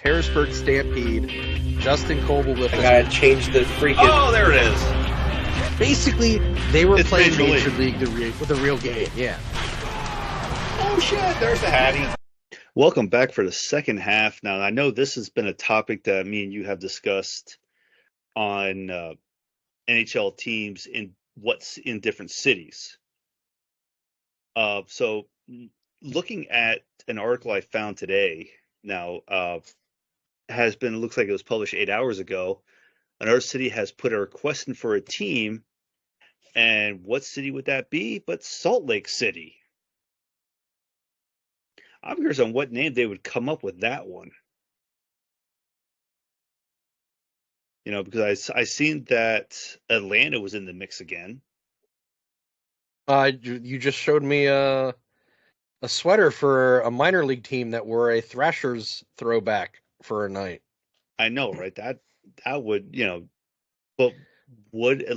Harrisburg Stampede, Justin Coble with I gotta change the freaking. Oh, there it is. Basically, they were It's playing Major Major League with the real game. Yeah. Oh shit, there's the Hattie. Welcome back for the second half. Now, I know this has been a topic that me and you have discussed on NHL teams in what's in different cities. So looking at an article I found today, now looks like it was published 8 hours ago. Another city has put a request in for a team, and what city would that be? But Salt Lake City. I'm curious on what name they would come up with that one. You know, because I seen that Atlanta was in the mix again. You just showed me a sweater for a minor league team that wore a Thrashers throwback for a night. I know, right? That would, you know, but would a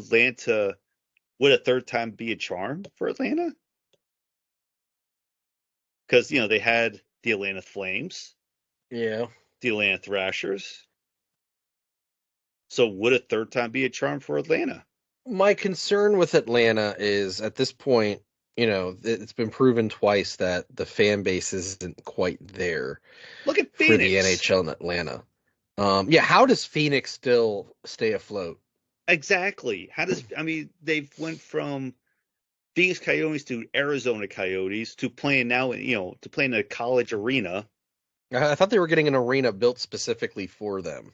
third time be a charm for Atlanta? Because, you know, they had the Atlanta Flames. Yeah. The Atlanta Thrashers. So would a third time be a charm for Atlanta? My concern with Atlanta is at this point, you know, it's been proven twice that the fan base isn't quite there. Look at Phoenix. For the NHL in Atlanta. How does Phoenix still stay afloat? Exactly. They've went from Phoenix Coyotes to Arizona Coyotes to playing now, to playing in a college arena. I thought they were getting an arena built specifically for them.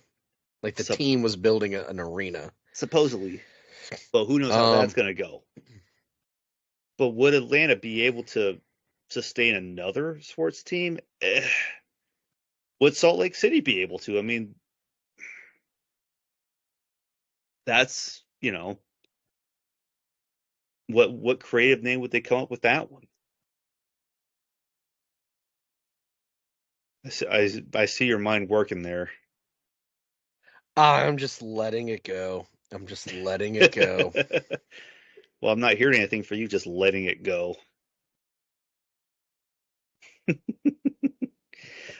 Like the team was building an arena. Supposedly. But who knows how that's going to go. But would Atlanta be able to sustain another sports team? Would Salt Lake City be able to? I mean, that's, what creative name would they come up with that one? I see your mind working there. I'm just letting it go. Well, I'm not hearing anything for you, just letting it go.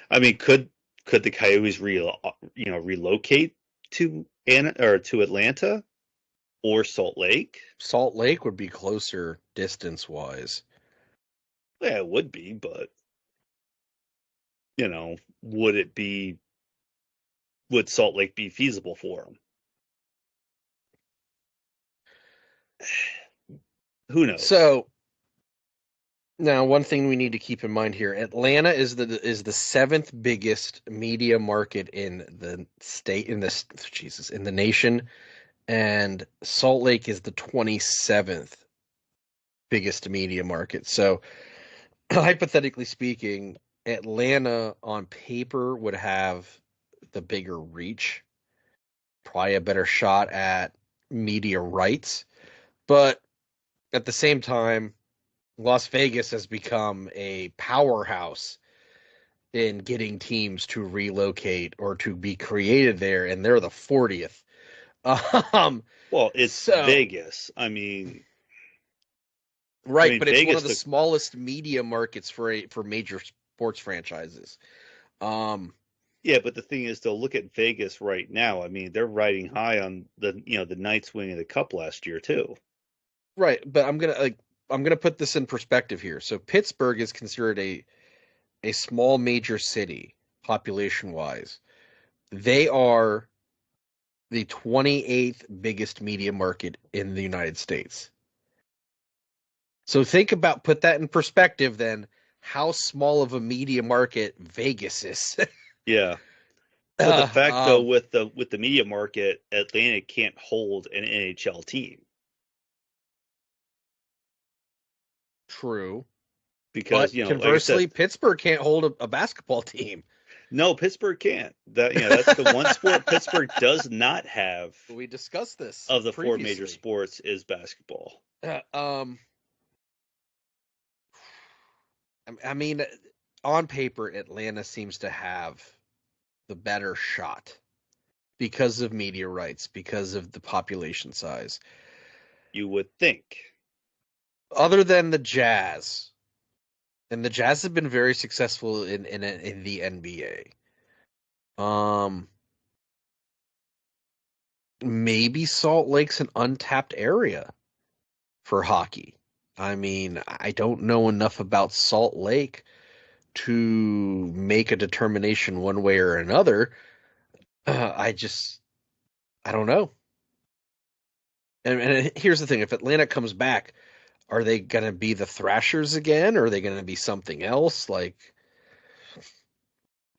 I mean, could the Coyotes relocate to Atlanta or Salt Lake? Salt Lake would be closer distance-wise. Yeah, it would be, but would Salt Lake be feasible for them? Who knows? So now, one thing we need to keep in mind here: Atlanta is the seventh biggest media market in the state, in the nation, and Salt Lake is the 27th biggest media market. So, hypothetically speaking, Atlanta on paper would have the bigger reach, probably a better shot at media rights, but at the same time, Las Vegas has become a powerhouse in getting teams to relocate or to be created there, and they're the 40th. Well, it's Vegas. But it's Vegas, one of the smallest media markets for major sports franchises. Yeah, but the thing is, though, look at Vegas right now. I mean, they're riding high on the Knights winning the Cup last year too. Right, but I'm gonna put this in perspective here. So Pittsburgh is considered a small major city population-wise. They are the 28th biggest media market in the United States. So put that in perspective then, how small of a media market Vegas is. Yeah. But the fact though, with the media market, Atlanta can't hold an NHL team. True. Because conversely, like Pittsburgh can't hold a basketball team. No, Pittsburgh can't. That's the one sport Pittsburgh does not have. We discussed this of the previously. Four major sports is basketball. I mean, on paper, Atlanta seems to have the better shot because of media rights, because of the population size. You would think. Other than the Jazz, and the Jazz have been very successful in the NBA. Um, maybe Salt Lake's an untapped area for hockey. I mean, I don't know enough about Salt Lake to make a determination one way or another. I don't know. And here's the thing: if Atlanta comes back, are they going to be the Thrashers again, or are they going to be something else? Like,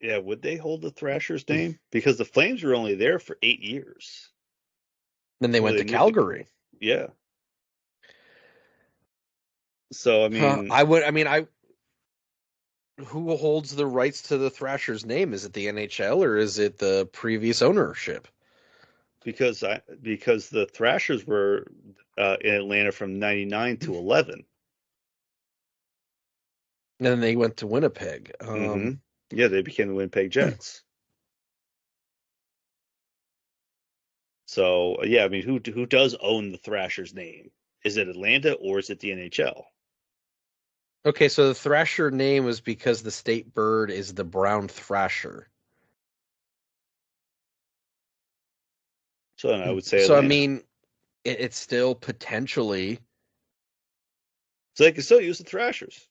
Yeah, would they hold the Thrashers name? Because the Flames were only there for 8 years then they before went they to moved to. Calgary. Yeah. So I mean, I would. I mean, I who holds the rights to the Thrashers name? Is it the NHL or is it the previous ownership? because the Thrashers were in Atlanta from '99 to '11. And then they went to Winnipeg. Mm-hmm. Yeah, they became the Winnipeg Jets. So yeah, I mean, who does own the Thrashers name? Is it Atlanta or is it the NHL? Okay, so the Thrasher name was because the state bird is the brown thrasher. So then I would say So I Atlanta. mean, it's still potentially So they can still use the Thrashers.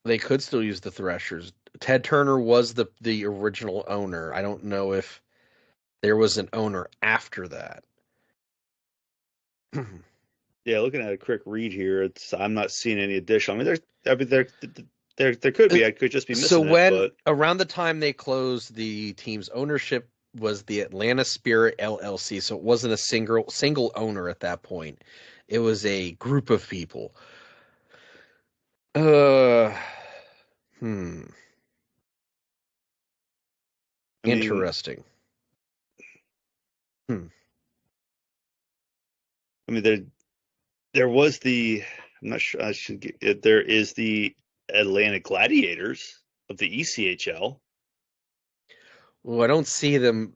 they could still use the Thrashers. Ted Turner was the original owner. I don't know if there was an owner after that. Yeah, looking at a quick read here, I'm not seeing any additional. I mean, there could be. I could just be So missing it, when but around the time they closed, the team's ownership was the Atlanta Spirit LLC. So it wasn't a single owner at that point. It was a group of people. Uh, hmm. I mean, Interesting. Hmm. I mean there was the. I'm not sure. I should get it. There is the Atlanta Gladiators of the ECHL. Well, I don't see them.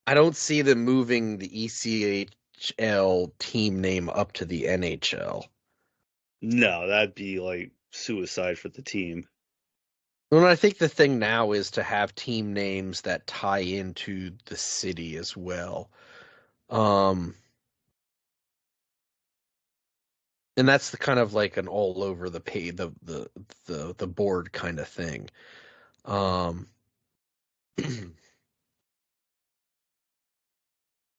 I don't see them moving the ECHL team name up to the NHL. No, that'd be like suicide for the team. Well, I think the thing now is to have team names that tie into the city as well. Um, and that's the kind of like an all over the pay the board kind of thing. Um,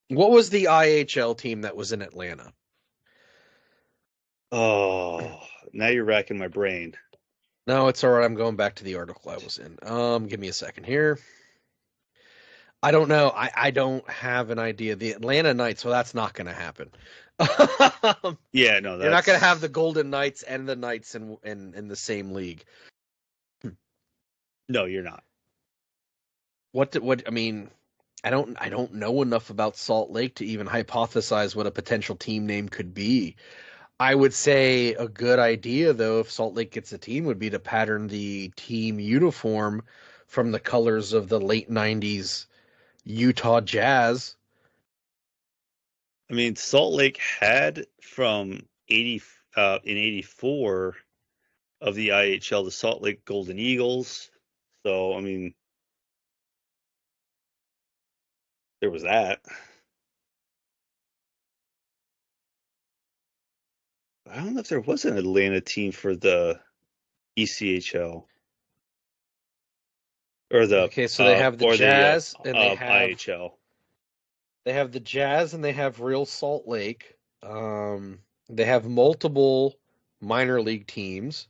what was the IHL team that was in Atlanta? Oh, now you're racking my brain. No, it's all right. I'm going back to the article I was in. Give me a second here. I don't know. I don't have an idea. The Atlanta Knights. Well, that's not going to happen. Yeah, no, You're not going to have that's the Golden Knights and the Knights in the same league. no, you're not. What I mean, I don't know enough about Salt Lake to even hypothesize what a potential team name could be. I would say a good idea though, if Salt Lake gets a team, would be to pattern the team uniform from the colors of the late '90s Utah Jazz. I mean, Salt Lake had from 80 in 84 of the IHL the Salt Lake Golden Eagles. So, I mean, there was that. I don't know if there was an Atlanta team for the ECHL or the Okay, so they have the or the Jazz and IHL. they have the Jazz and they have Real Salt Lake. They have multiple minor league teams.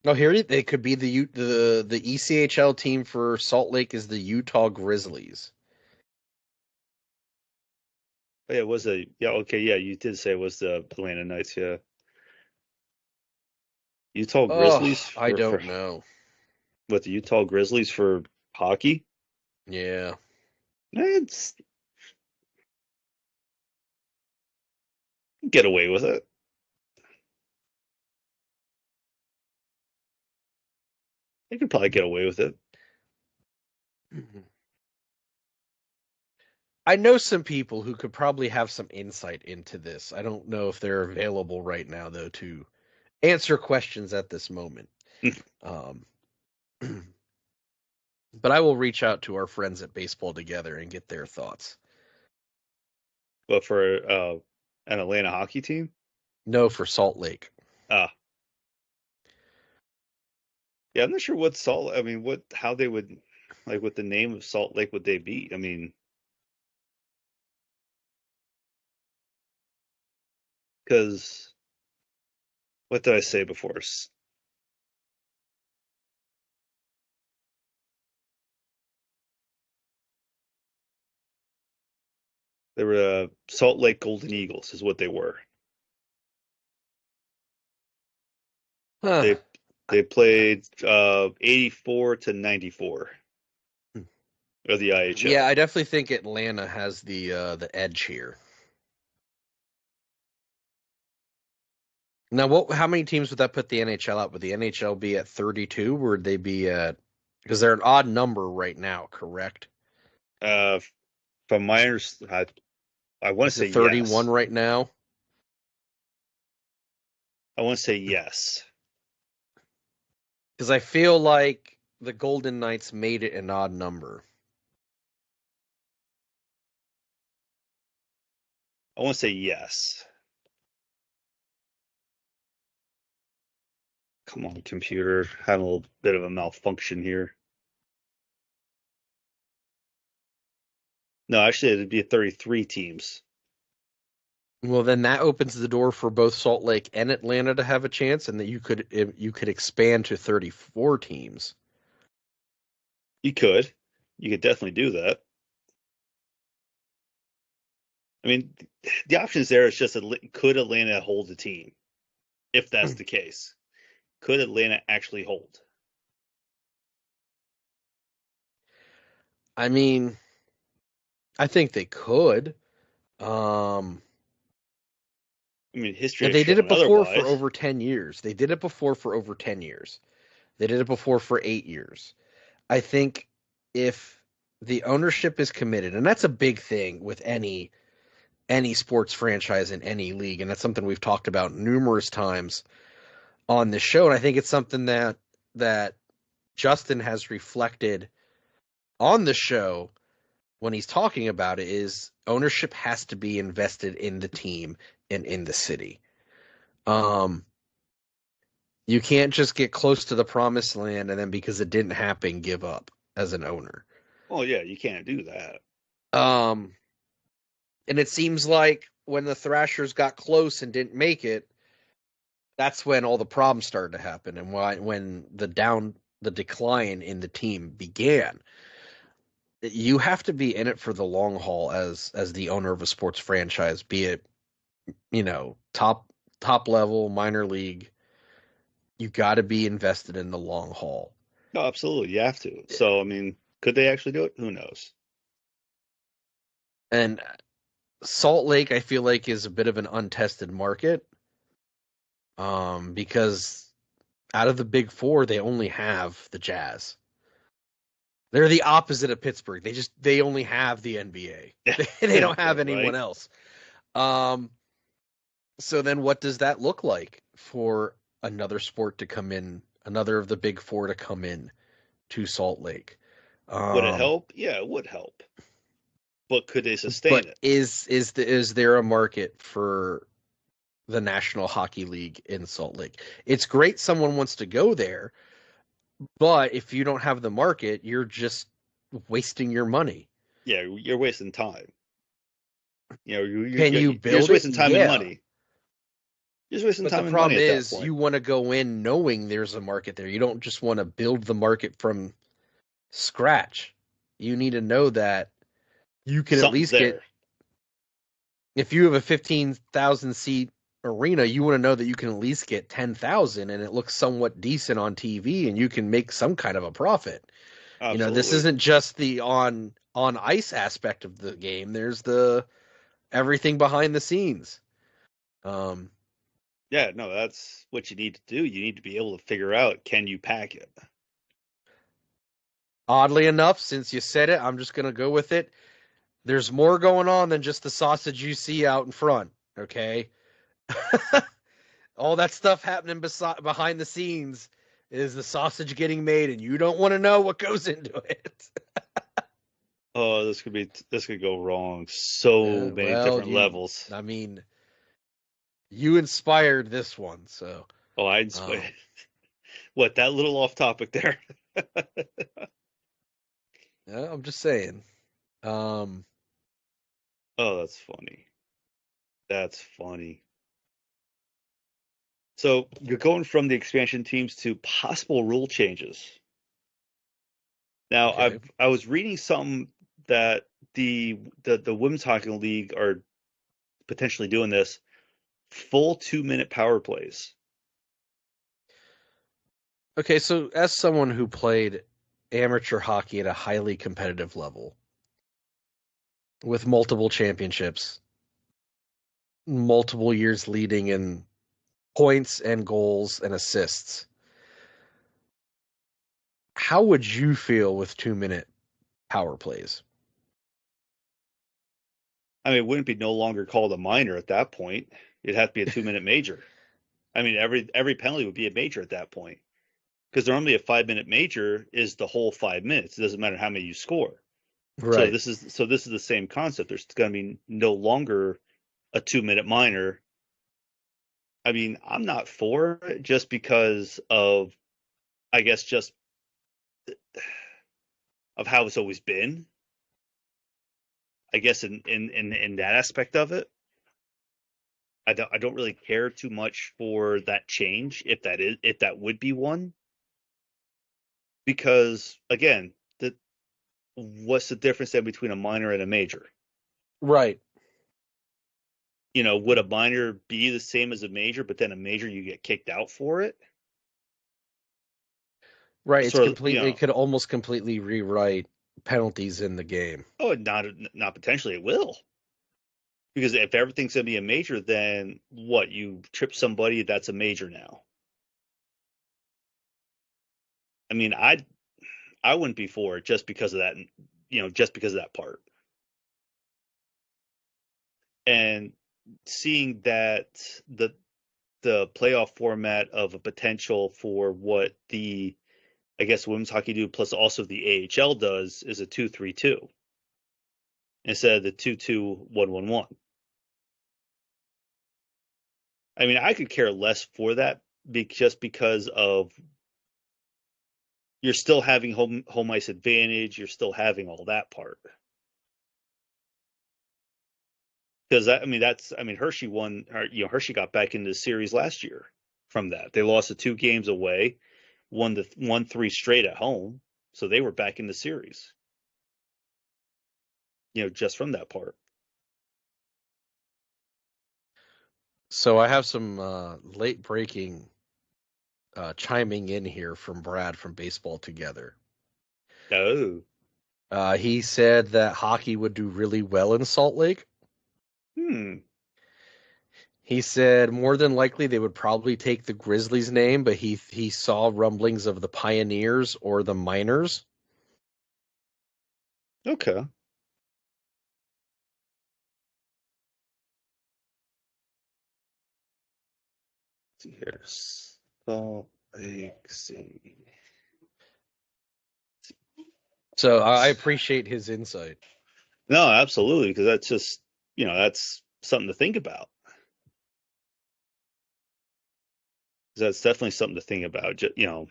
Oh, here they could be the ECHL team for Salt Lake is the Utah Grizzlies. Oh, yeah, it was a yeah, okay, yeah, you did say it was the Atlanta Knights, yeah. Utah Oh, Grizzlies I for don't know. what the Utah Grizzlies for hockey? Yeah. It's get away with it. They could probably get away with it. I know some people who could probably have some insight into this. I don't know if they're available right now though to answer questions at this moment. Um, but I will reach out to our friends at Baseball Together and get their thoughts. But for an Atlanta hockey team, No, for Salt Lake. ah, yeah, I'm not sure what Salt. I mean, how they would like with the name of Salt Lake would they be? I mean, because what did I say before? They were Salt Lake Golden Eagles, is what they were. Huh. They played 84 to 94 of the Yeah, IHL. I definitely think Atlanta has the edge here. Now, how many teams would that put the NHL at? Would the NHL be at 32, or would they be at? Because they're an odd number right now, correct? Uh, from my understanding, I want to Is it say 31 yes. right now? I want to say yes. Because I feel like the Golden Knights made it an odd number. I want to say yes. Come on, computer. Having a little bit of a malfunction here. No, actually, it'd be 33 teams. Well, then that opens the door for both Salt Lake and Atlanta to have a chance, and that you could expand to 34 teams. You could. You could definitely do that. I mean, the options there is just could Atlanta hold the team? If that's the case, could Atlanta actually hold? I mean, I think they could. Um, I mean, history and has they did it shown before for otherwise. over 10 years. They did it before for over 10 years. They did it before for 8 years. I think if the ownership is committed, and that's a big thing with any sports franchise in any league, and that's something we've talked about numerous times on this show, and I think it's something that Justin has reflected on the show when he's talking about it, is ownership has to be invested in the team and in the city. Um, you can't just get close to the promised land and then because it didn't happen, give up as an owner. Oh yeah, you can't do that. Um, and it seems like when the Thrashers got close and didn't make it, that's when all the problems started to happen and when the decline in the team began. You have to be in it for the long haul as the owner of a sports franchise, be it, top level, minor league. You got to be invested in the long haul. No, absolutely, you have to. So, I mean, could they actually do it? Who knows? And Salt Lake, I feel like, is a bit of an untested market, because out of the big four, they only have the Jazz. They're the opposite of Pittsburgh. They only have the NBA. They don't have anyone Right? else. Um, so then what does that look like for another sport to come in, another of the big four to come in to Salt Lake? Would it Um, help? Yeah, it would help. But could they sustain but it? is there a market for the National Hockey League in Salt Lake? It's great someone wants to go there, but if you don't have the market, you're just wasting your money. Yeah, you're wasting time. You know, Can you you're just build it? wasting time and Yeah. money. You're just wasting But the time and money problem at that is point. you want to go in knowing there's a market there. You don't just want to build the market from scratch. You need to know that you can at Something's least get, there. if you have a 15,000 seat arena, you want to know that you can at least get 10,000 and it looks somewhat decent on TV and you can make some kind of a profit. This Absolutely. isn't just the on ice aspect of the game. There's the everything behind the scenes. Um, Yeah, no, that's what you need to do. You need to be able to figure out, can you pack it? Oddly enough, since you said it, I'm just gonna go with it. There's more going on than just the sausage you see out in front. Okay, all that stuff happening behind the scenes is the sausage getting made, and you don't want to know what goes into it. Oh, this could go wrong so many Well, different levels. I mean, you inspired this one, so Oh, um, what, that little off topic there. yeah, I'm just saying. Um, Oh, that's funny. That's funny. So you're going from the expansion teams to possible rule changes. Now, okay. I was reading something that the women's hockey league are potentially doing this full 2 minute power plays. Okay, so as someone who played amateur hockey at a highly competitive level with multiple championships, multiple years leading in points and goals and assists, how would you feel with 2 minute power plays? I mean, it wouldn't be no longer called a minor at that point. It'd have to be a 2 minute major. I mean, every penalty would be a major at that point, because normally a 5 minute major is the whole 5 minutes. It doesn't matter how many you score. Right. So this is the same concept. There's going to be no longer a 2 minute minor. I mean, I'm not for it just because of, I guess, just of how it's always been. I guess in that aspect of it, I don't really care too much for that change, if that would be one, because again, what's the difference then between a minor and a major? Right. You know, would a minor be the same as a major, but then a major you get kicked out for it? Right. It's Sort of, completely, it could almost completely rewrite penalties in the game. oh, not potentially, it will. Because if everything's going to be a major, then what? You trip somebody, that's a major now. I mean, I wouldn't be for it just because of that, just because of that part. And seeing that the playoff format of a potential for what the, I guess, women's hockey do, plus also the AHL does, is a 2-3-2 instead of the 2-2-1-1-1. I mean, I could care less for that, just because of, you're still having home ice advantage, you're still having all that part. Because Hershey won. Hershey got back into the series last year from that. They lost the 2 games away, won 3 straight at home, so they were back in the series. Just from that part. So I have some late breaking chiming in here from Brad from Baseball Together. Oh, He said that hockey would do really well in Salt Lake. hmm. He said more than likely they would probably take the Grizzlies name, but he saw rumblings of the Pioneers or the Miners. Okay. Let's see here. Salt Lake City. So I appreciate his insight. No, absolutely, because that's just, that's something to think about. That's definitely something to think about. Who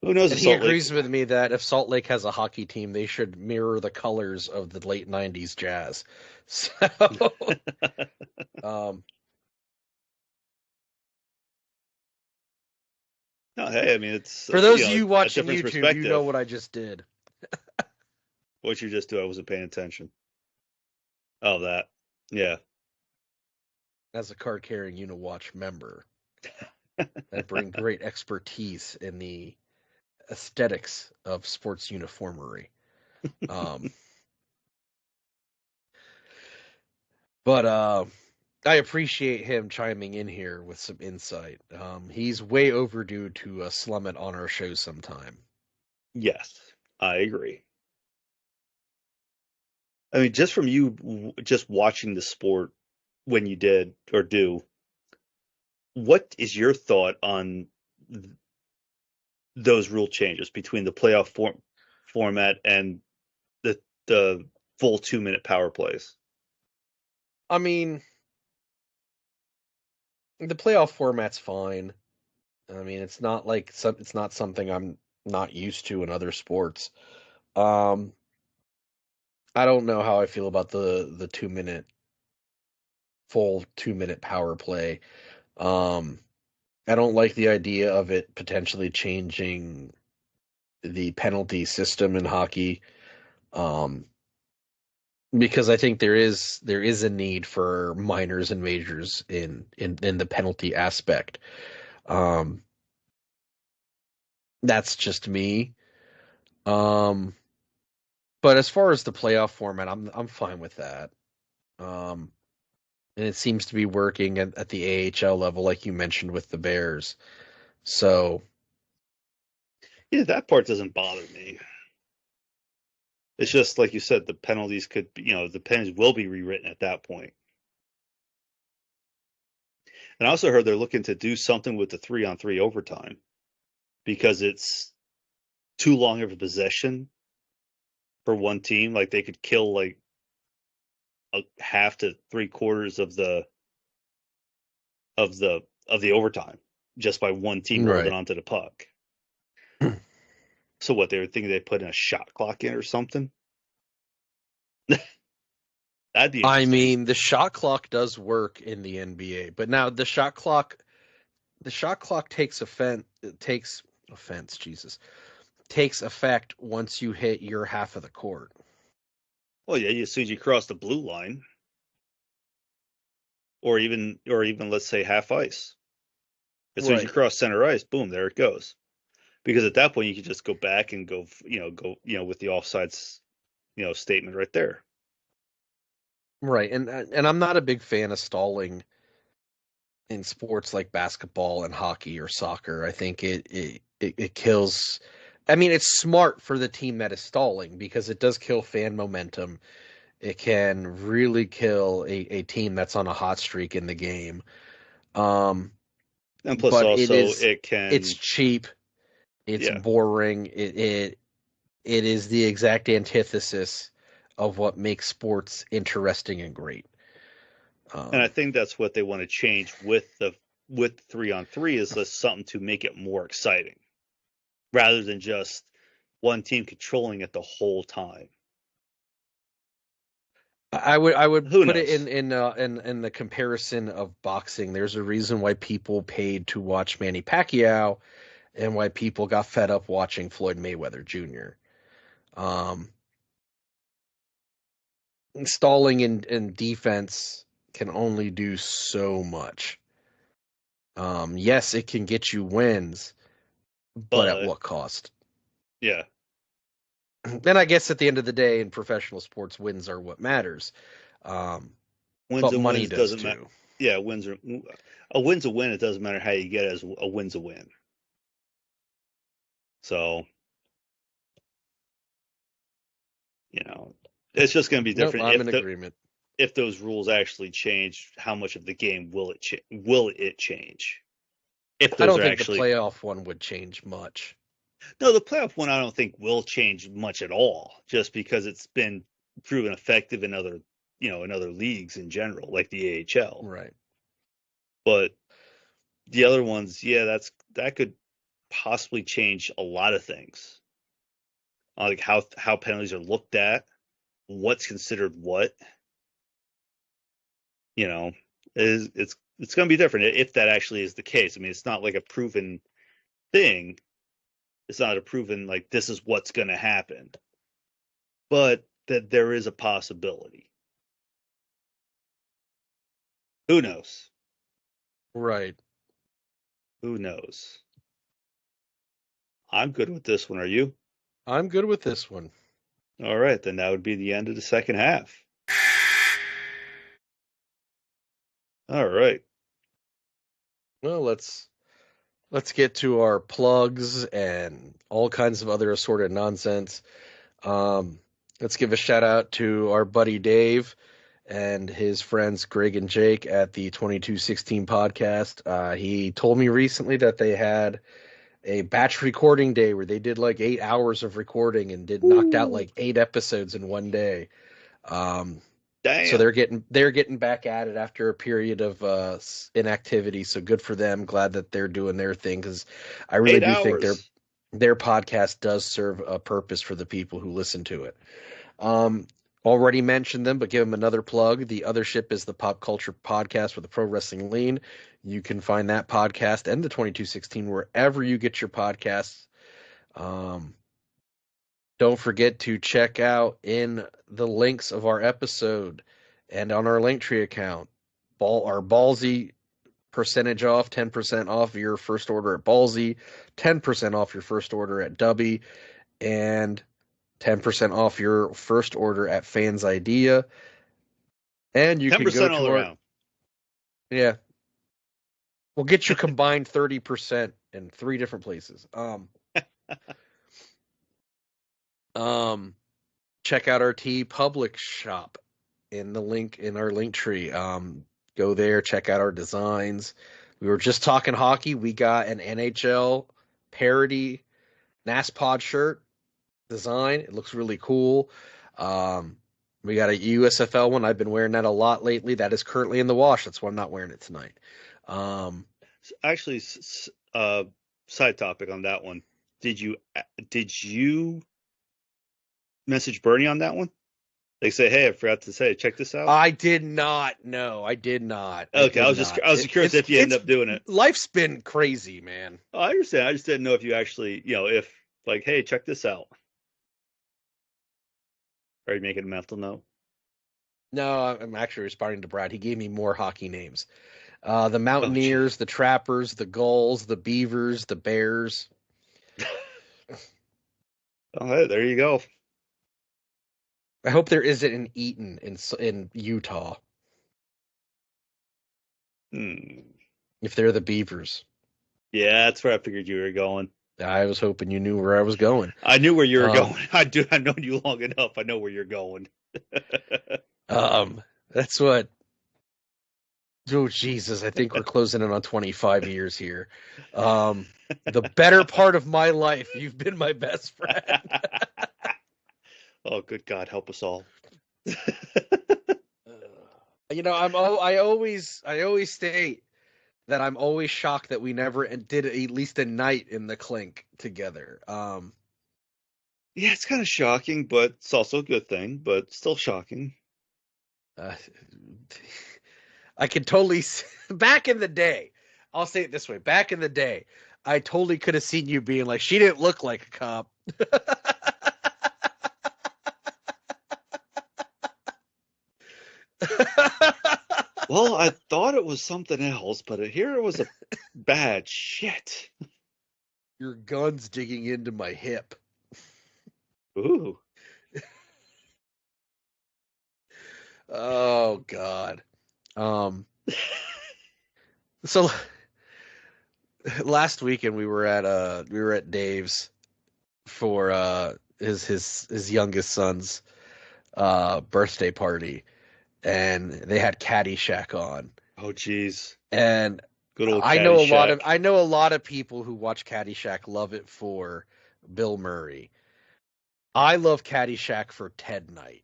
knows And if he Salt Lake. agrees with me that if Salt Lake has a hockey team, they should mirror the colors of the late 90s Jazz. So, um, No, hey, I mean, it's for those of you a watching different YouTube, you know perspective. what I just did. What you just do, I wasn't paying attention. Oh, that. Yeah. As a card carrying Uniwatch member, I bring great expertise in the aesthetics of sports uniformery. Um, but I appreciate him chiming in here with some insight. He's way overdue to slum it on our show sometime. Yes, I agree. I mean, just from you just watching the sport when you did or do, what is your thought on those rule changes between the playoff format and the full 2-minute power plays. I mean, the playoff format's fine. I mean, it's not like it's not something I'm not used to in other sports. Um, I don't know how I feel about the 2 minute full 2 minute power play. Um, I don't like the idea of it potentially changing the penalty system in hockey. Um, because I think there is a need for minors and majors in the penalty aspect. Um, that's just me. Um, but as far as the playoff format, I'm fine with that. Um, and it seems to be working at the AHL level, like you mentioned with the Bears. So Yeah, that part doesn't bother me. It's just like you said, the penalties could, the penalties will be rewritten at that point. And I also heard they're looking to do something with the 3-on-3 overtime because it's too long of a possession for one team. Like they could kill like a half to 3/4 of the overtime just by one team holding right. onto the puck. So what they were thinking they put in a shot clock in or something. That'd be I interesting. mean, the shot clock does work in the NBA, but now the shot clock takes effect once you hit your half of the court. Well, yeah, as soon as you cross the blue line, or even let's say half ice, as soon as you Right. cross center ice, boom, there it goes. Because at that point you can just go back and with the offsides, statement right there. Right. And I'm not a big fan of stalling in sports like basketball and hockey or soccer. I think it kills. I mean, it's smart for the team that is stalling because it does kill fan momentum. It can really kill a team that's on a hot streak in the game. Um, And plus but also it it's can, cheap, it's yeah. boring. It is the exact antithesis of what makes sports interesting and great. And I Um, think that's what they want to change with 3-on-3 is just something to make it more exciting rather than just one team controlling it the whole time. I would Who put it knows? in the comparison of boxing. There's a reason why people paid to watch Manny Pacquiao and why people got fed up watching Floyd Mayweather Jr. Um, Stalling in defense can only do so much. Yes, it can get you wins, but at But what cost? yeah, And I guess at the end of the day, in professional sports, wins are what matters. Um, wins but and money wins does doesn't matter. too. Yeah, wins are a win's a win. It doesn't matter how you get it, as a win's a win. So, you know, it's just going to be Nope, different I'm in agreement. if those rules actually change. How much of the game will it change? If I those don't are think the actually playoff one would change much. no, the playoff one I don't think will change much at all, just because it's been proven effective in other leagues in general, like the AHL. Right. But the other ones, yeah, that could possibly change a lot of things, like how penalties are looked at, what's considered what. You know, it's going to be different if that actually is the case. I mean, it's not like a proven thing. It's not a proven like this is what's going to happen, but that there is a possibility. Who knows? Right. Who knows? I'm good with this one. Are you? I'm good with this one. All right, then that would be the end of the second half. All right. Well, let's get to our plugs and all kinds of other assorted nonsense. Um, let's give a shout out to our buddy Dave and his friends Greg and Jake at the 2216 podcast. He told me recently that they had a batch recording day where they did like 8 hours of recording and knocked out Ooh, like 8 episodes in one day. Um, so damn. they're getting back at it after a period of inactivity. So good for them. Glad that they're doing their thing because I really Eight do think hours. their podcast does serve a purpose for the people who listen to it. Um, Already mentioned them, but give them another plug. The Other Ship is the pop culture podcast with the Pro Wrestling Lean. You can find that podcast and the 2216 wherever you get your podcasts. Um, don't forget to check out in the links of our episode and on our Linktree account, our Ballsy percentage off, 10% off your first order at Ballsy, 10% off your first order at Dubby, and 10% off your first order at Fans Idea. And you can go 10% all to our, around. yeah, we'll get you combined 30% in three different places. Um, Check out our T Public shop in the link in our link tree. Go there, check out our designs. We were just talking hockey. We got an NHL parody NASPOD shirt design. It looks really cool. Um, we got a USFL one. I've been wearing that a lot lately. That is currently in the wash. That's why I'm not wearing it tonight. Um, Actually, side topic on that one. Did you message Bernie on that one? They say, hey, I forgot to say, check this out. I did not. No, I did not. I Okay, did not. I was curious if you end It's up doing it. life's been crazy, man. Oh, I understand. I just didn't know if you actually, if like, hey, check this out. Are you making a mental note? No, I'm actually responding to Brad. He gave me more hockey names. The Oh, gee. Mountaineers, the Trappers, the Gulls, the Beavers, the Bears. Oh, hey, there you go. I hope there isn't an Eaton in Utah Hmm. if they're the Beavers. Yeah, that's where I figured you were going. I was hoping you knew where I was going. I knew where you were Um, going. I've known you long enough. I know where you're going. that's what. Oh Jesus, I think we're closing in on 25 years here. The better part of my life. You've been my best friend. Oh, good God, help us all. I always state that I'm always shocked that we never did at least a night in the clink together. Yeah, it's kind of shocking, but it's also a good thing, but still shocking. Uh, I could totally back in the day. I'll say it this way: back in the day, I totally could have seen you being like, she didn't look like a cop. Well, I thought it was something else, but here it was a bad shit. Your gun's digging into my hip. Ooh. Oh God. So last weekend we were at Dave's for his youngest son's birthday party, and they had Caddyshack on. Oh, geez. And Good old I know a lot of Caddyshack. I know a lot of people who watch Caddyshack love it for Bill Murray. I love Caddyshack for Ted Knight.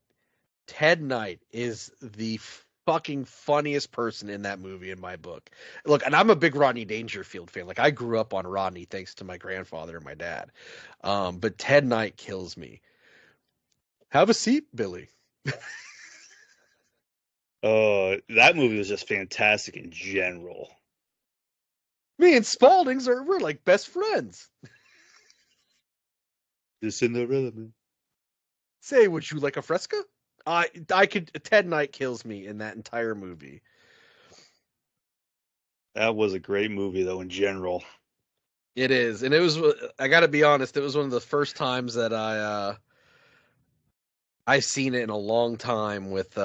Ted Knight is the fucking funniest person in that movie in my book. Look, and I'm a big Rodney Dangerfield fan. Like I grew up on Rodney thanks to my grandfather and my dad. But Ted Knight kills me. Have a seat, Billy. That movie was just fantastic in general. Me and Spaldings we're like best friends. The Cinderella Man. Say, would you like a fresca? I could. Ted Knight kills me in that entire movie. That was a great movie, though, in general. It is, and it was. I got to be honest. It was one of the first times that I've seen it in a long time with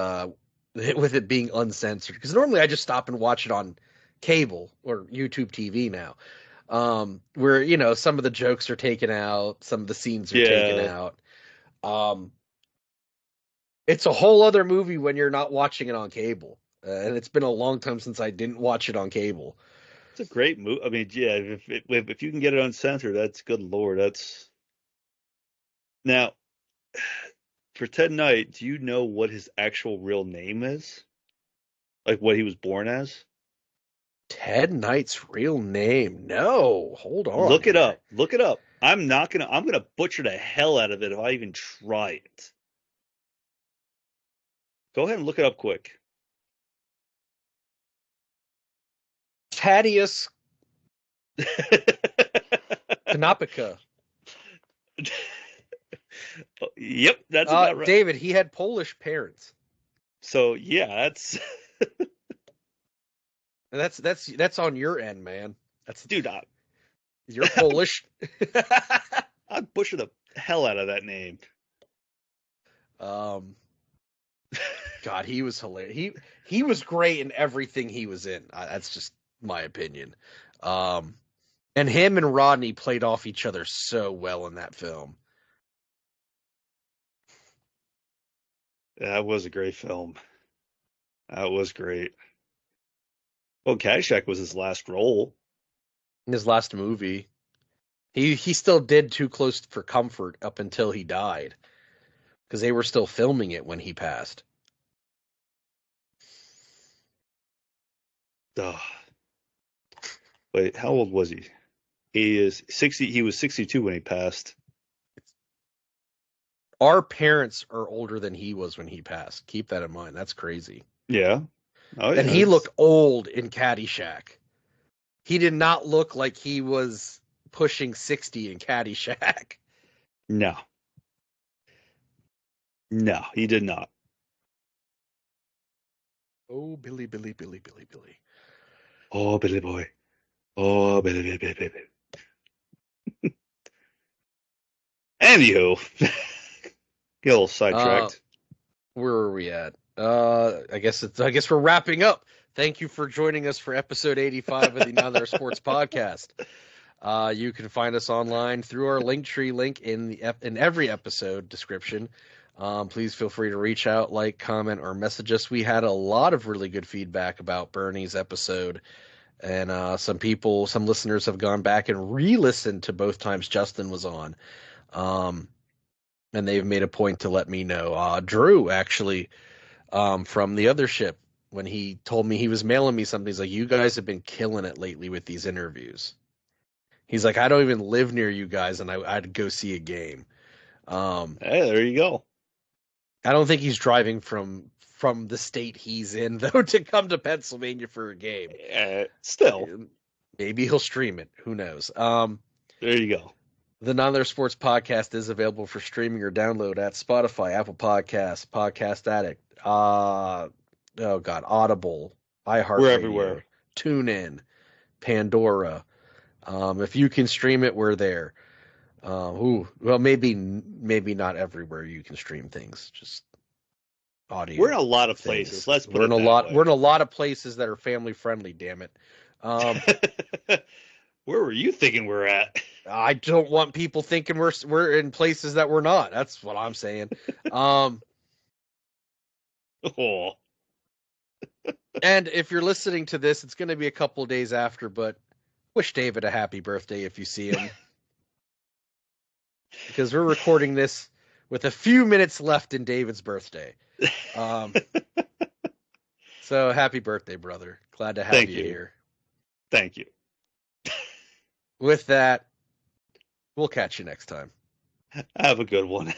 with it being uncensored. Because normally I just stop and watch it on cable or YouTube TV now, where some of the jokes are taken out, some of the scenes are taken Yeah. out. Um, It's a whole other movie when you're not watching it on cable. And it's been a long time since I didn't watch it on cable. It's a great movie. I mean, yeah, if you can get it uncensored, that's good Lord. That's now for Ted Knight. Do you know what his actual real name is? Like what he was born as? Ted Knight's real name. No, hold on Look it here. up. Look it up. I'm gonna butcher the hell out of it if I even try it. Go ahead and look it up quick. Thaddeus Konopka. Yep, that's about right. David, he had Polish parents. So yeah, that's And that's on your end, man. That's dude. You're Polish. I butchered the hell out of that name. God, he was hilarious. He was great in everything he was in. That's just my opinion. And him and Rodney played off each other so well in that film. That was a great film. That was great. Well, Caddyshack was his last role. In his last movie, he still did Too Close for Comfort up until he died, because they were still filming it when he passed. Ugh. Wait, how old was he? He is 60. He was 62 when he passed. Our parents are older than he was when he passed. Keep that in mind. That's crazy. Yeah. Oh, yeah. And he looked old in Caddyshack. He did not look like he was pushing 60 in Caddyshack. No. No, he did not. Oh, Billy, Billy, Billy, Billy, Billy. Oh, Billy boy. Oh, Billy, Billy, Billy, Billy. Anywho, get a little sidetracked. Where are we at? I guess we're wrapping up. Thank you for joining us for episode 85 of the Another Sports Podcast. You can find us online through our Linktree link in every episode description. Please feel free to reach out, like, comment, or message us. We had a lot of really good feedback about Bernie's episode, and some listeners have gone back and re-listened to both times Justin was on. And they've made a point to let me know. Drew, actually, from the other ship, when he told me he was mailing me something, he's like, "You guys have been killing it lately with these interviews." He's like, "I don't even live near you guys, and I'd go see a game." Hey, there you go. I don't think he's driving from the state he's in, though, to come to Pennsylvania for a game. Still. Maybe he'll stream it. Who knows? There you go. The Another Sports Podcast is available for streaming or download at Spotify, Apple Podcasts, Podcast Addict, Audible, iHeartRadio, We're everywhere. TuneIn, Pandora. If you can stream it, we're there. Well, maybe not everywhere you can stream things. Just audio. We're in a lot of places. Let's put we're it in a that lot. way. We're in a lot of places that are family friendly. Damn it. Where were you thinking we're at? I don't want people thinking we're in places that we're not. That's what I'm saying. Oh. And if you're listening to this, it's going to be a couple of days after, but wish David a happy birthday if you see him. Because we're recording this with a few minutes left in David's birthday. So happy birthday, brother. Glad to have you here. Thank you. With that, we'll catch you next time. Have a good one.